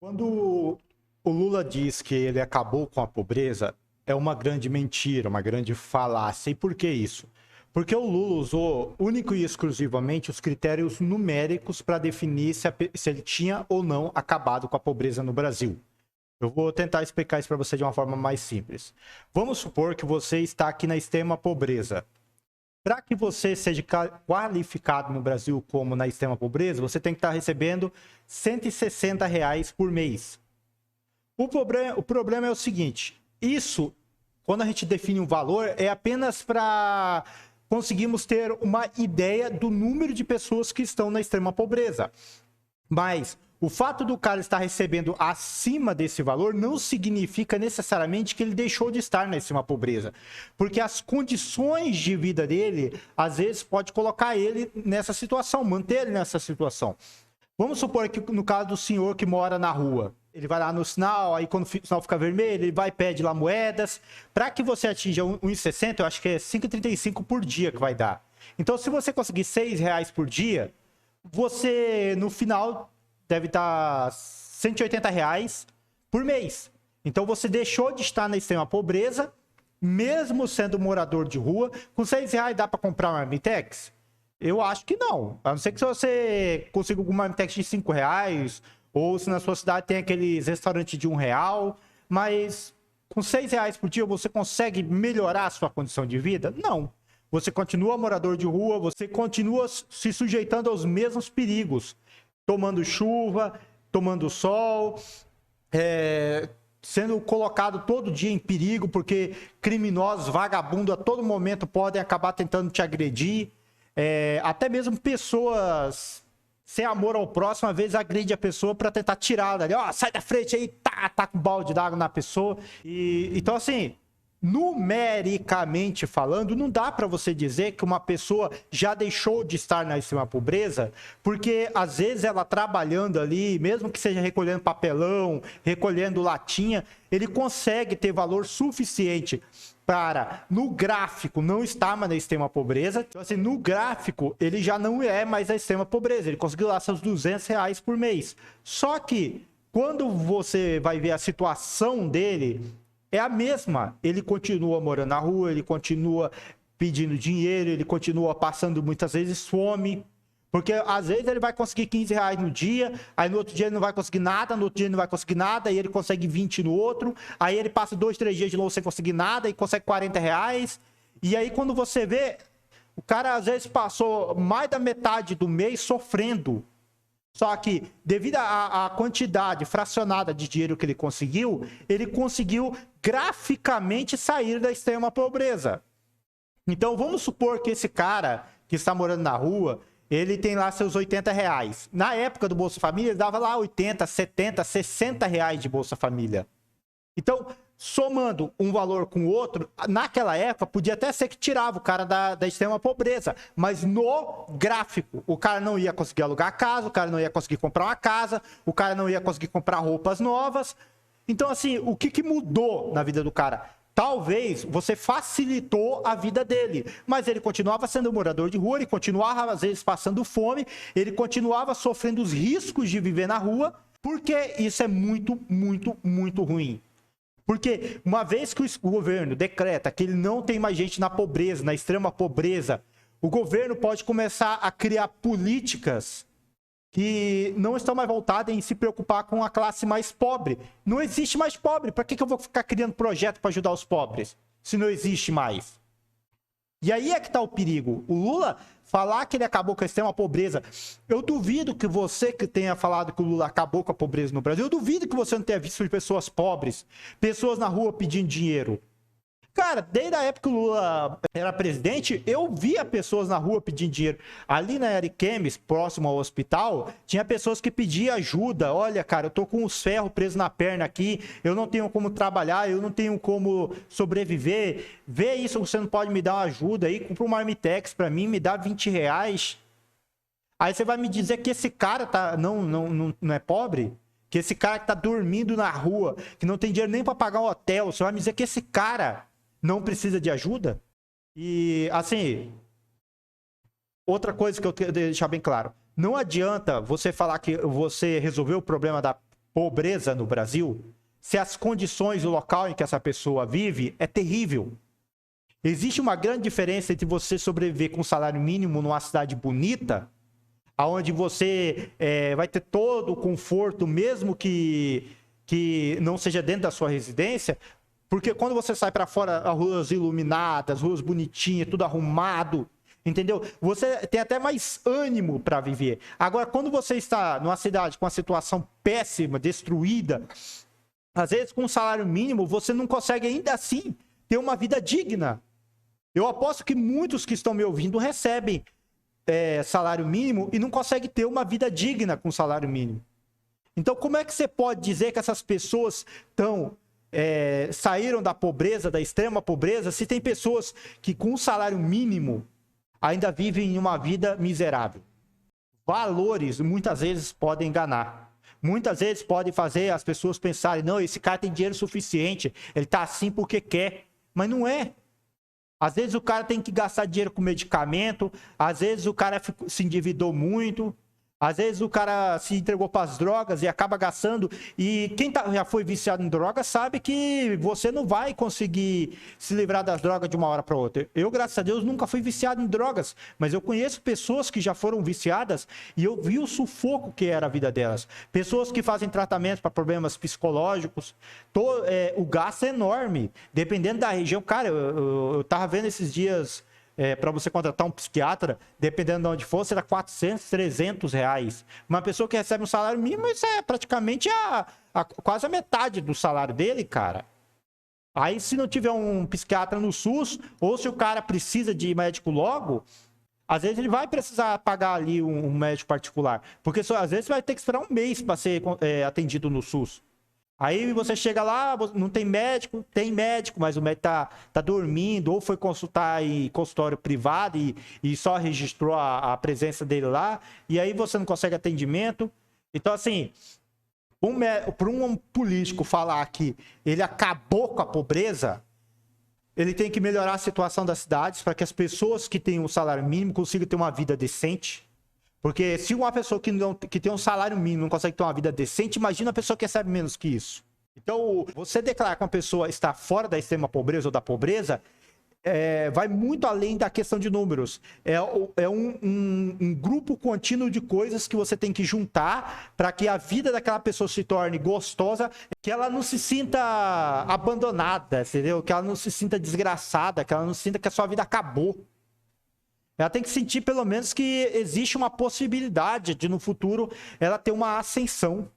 Quando o Lula diz que ele acabou com a pobreza, é uma grande mentira, uma grande falácia. E por que isso? Porque o Lula usou único e exclusivamente os critérios numéricos para definir se ele tinha ou não acabado com a pobreza no Brasil. Eu vou tentar explicar isso para você de uma forma mais simples. Vamos supor que você está aqui na extrema pobreza. Para que você seja qualificado no Brasil como na extrema pobreza, você tem que estar recebendo R$ 160 por mês. O problema é o seguinte, isso, quando a gente define um valor, é apenas para conseguirmos ter uma ideia do número de pessoas que estão na extrema pobreza. Mas o fato do cara estar recebendo acima desse valor não significa necessariamente que ele deixou de estar na extrema pobreza. Porque as condições de vida dele, às vezes, pode colocar ele nessa situação, manter ele nessa situação. Vamos supor que no caso do senhor que mora na rua, ele vai lá no sinal, aí quando o sinal fica vermelho, ele vai e pede lá moedas. Para que você atinja 1,60, eu acho que é 5,35 por dia que vai dar. Então, se você conseguir R$ 6 por dia, você, no final, deve dar R$ 180 por mês. Então, você deixou de estar na extrema pobreza, mesmo sendo morador de rua. Com R$ 6 dá para comprar uma Marmitex? Eu acho que não. A não ser que você consiga alguma Marmitex de R$ 5, ou se na sua cidade tem aqueles restaurantes de R$ 1, mas com R$ 6 por dia você consegue melhorar a sua condição de vida? Não. Você continua morador de rua, você continua se sujeitando aos mesmos perigos, tomando chuva, tomando sol, sendo colocado todo dia em perigo, porque criminosos, vagabundos, a todo momento podem acabar tentando te agredir. Até mesmo pessoas sem amor ao próximo, às vezes agride a pessoa para tentar tirá-la dali. Ó, sai da frente aí, tá com um balde d'água na pessoa. Então, assim, numericamente falando, não dá para você dizer que uma pessoa já deixou de estar na extrema pobreza, porque às vezes ela trabalhando ali, mesmo que seja recolhendo papelão, recolhendo latinha, ele consegue ter valor suficiente para, no gráfico, não estar mais na extrema pobreza. Então, assim, no gráfico, ele já não é mais a extrema pobreza. Ele conseguiu lá seus R$ 200 por mês. Só que, quando você vai ver a situação dele, é a mesma. Ele continua morando na rua, ele continua pedindo dinheiro, ele continua passando muitas vezes fome. Porque às vezes ele vai conseguir R$ 15 no dia, aí no outro dia ele não vai conseguir nada, no outro dia ele não vai conseguir nada, aí ele consegue 20 no outro, aí ele passa 2, 3 dias de novo sem conseguir nada e consegue R$ 40. E aí quando você vê, o cara às vezes passou mais da metade do mês sofrendo. Só que devido à quantidade fracionada de dinheiro que ele conseguiu graficamente sair da extrema pobreza. Então vamos supor que esse cara que está morando na rua, ele tem lá seus R$ 80. Na época do Bolsa Família, ele dava lá 80, 70, R$ 60 de Bolsa Família. Então, somando um valor com o outro, naquela época, podia até ser que tirava o cara da extrema pobreza. Mas no gráfico, o cara não ia conseguir alugar a casa, o cara não ia conseguir comprar uma casa, o cara não ia conseguir comprar roupas novas. Então, assim, o que mudou na vida do cara? Talvez você facilitou a vida dele, mas ele continuava sendo morador de rua, ele continuava às vezes passando fome, ele continuava sofrendo os riscos de viver na rua, porque isso é muito, muito, muito ruim. Porque uma vez que o governo decreta que ele não tem mais gente na pobreza, na extrema pobreza, o governo pode começar a criar políticas que não estão mais voltadas em se preocupar com a classe mais pobre. Não existe mais pobre. Para que eu vou ficar criando projeto para ajudar os pobres, se não existe mais? E aí é que está o perigo. O Lula falar que ele acabou com a extrema pobreza, eu duvido que você que tenha falado que o Lula acabou com a pobreza no Brasil, eu duvido que você não tenha visto pessoas pobres, pessoas na rua pedindo dinheiro. Cara, desde a época que o Lula era presidente, eu via pessoas na rua pedindo dinheiro. Ali na Ariquemes, próximo ao hospital, tinha pessoas que pediam ajuda. Olha, cara, eu tô com os ferros presos na perna aqui, eu não tenho como trabalhar, eu não tenho como sobreviver. Vê isso, você não pode me dar uma ajuda aí? Compra um Marmitex pra mim, me dá R$ 20. Aí você vai me dizer que esse cara não é pobre? Que esse cara que tá dormindo na rua, que não tem dinheiro nem pra pagar um hotel, você vai me dizer que esse cara não precisa de ajuda? E, assim, outra coisa que eu quero deixar bem claro. Não adianta você falar que você resolveu o problema pobreza no Brasil, se as condições, o local em que essa pessoa vive é terrível. Existe uma grande diferença entre você sobreviver com um salário mínimo numa cidade bonita, onde você vai ter todo o conforto, mesmo que não seja dentro da sua residência, porque quando você sai para fora, as ruas iluminadas, ruas bonitinhas, tudo arrumado, entendeu? Você tem até mais ânimo para viver. Agora, quando você está numa cidade com uma situação péssima, destruída, às vezes com um salário mínimo, você não consegue ainda assim ter uma vida digna. Eu aposto que muitos que estão me ouvindo recebem salário mínimo e não conseguem ter uma vida digna com salário mínimo. Então, como é que você pode dizer que essas pessoas saíram da pobreza, da extrema pobreza, se tem pessoas que com um salário mínimo ainda vivem uma vida miserável? Valores muitas vezes podem enganar. Muitas vezes podem fazer as pessoas pensarem, não, esse cara tem dinheiro suficiente, ele tá assim porque quer. Mas não é. Às vezes o cara tem que gastar dinheiro com medicamento, às vezes o cara se endividou muito, às vezes o cara se entregou para as drogas e acaba gastando. E quem já foi viciado em drogas sabe que você não vai conseguir se livrar das drogas de uma hora para outra. Eu, graças a Deus, nunca fui viciado em drogas, mas eu conheço pessoas que já foram viciadas e eu vi o sufoco que era a vida delas. Pessoas que fazem tratamento para problemas psicológicos, o gasto é enorme, dependendo da região. Cara, eu tava vendo esses dias... para você contratar um psiquiatra, dependendo de onde for, será 400, 300 reais. Uma pessoa que recebe um salário mínimo, isso é praticamente quase a metade do salário dele, cara. Aí, se não tiver um psiquiatra no SUS, ou se o cara precisa de médico logo, às vezes ele vai precisar pagar ali um médico particular. Porque às vezes você vai ter que esperar um mês para ser atendido no SUS. Aí você chega lá, não tem médico, mas o médico tá dormindo, ou foi consultar em consultório privado e só registrou a presença dele lá, e aí você não consegue atendimento. Então, assim, para um político falar que ele acabou com a pobreza, ele tem que melhorar a situação das cidades para que as pessoas que têm um salário mínimo consigam ter uma vida decente. Porque se uma pessoa que tem um salário mínimo não consegue ter uma vida decente, imagina a pessoa que recebe menos que isso. Então, você declarar que uma pessoa está fora da extrema pobreza ou da pobreza, vai muito além da questão de números. É um grupo contínuo de coisas que você tem que juntar para que a vida daquela pessoa se torne gostosa, que ela não se sinta abandonada, entendeu? Que ela não se sinta desgraçada, que ela não sinta que a sua vida acabou. Ela tem que sentir, pelo menos, que existe uma possibilidade de, no futuro, ela ter uma ascensão.